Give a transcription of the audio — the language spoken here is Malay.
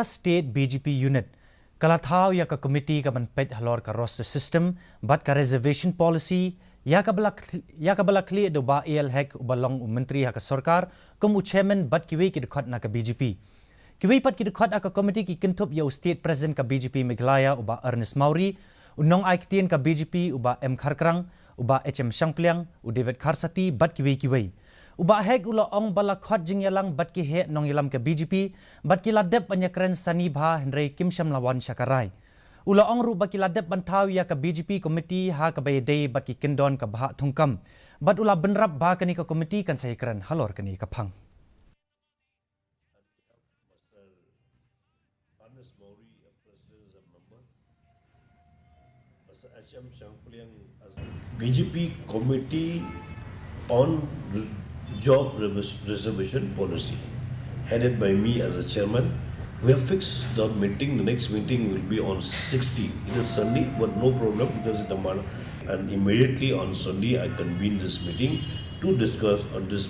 State BGP unit kala Thaw ya ka committee Kaban Peit halor ka roster system but ka reservation policy ya ka bala clear do ba el hek ubalong menteri ha ka sarkar kum chairman but kiwi ki khot na ka BGP kiwi pat ki khot ka committee ki kintup ya state president ka BGP Meghalaya uba Ernest Mauri unong aiktien ka BGP uba M Kharkrang uba HM Shangpliang u David Kharsati but kiwi uba hek ula ong bala khot jing yalang bat ki he nong yalam ke BGP bat ki ladep panyakren sani bha Henry Kim Sham lawan syakarai ula ong ru bat ki ladep bantaw ya ka BGP committee ha ka bay day bat ki kindon ka bha thungkam bat ula benrap ba kani ka committee kan sahikran halor kani ka phang BGP committee on job reservation policy, headed by me as a chairman. We have fixed the meeting. The next meeting will be on 16. It is Sunday, but no problem because it's a month. And immediately on Sunday, I convene this meeting to discuss on this.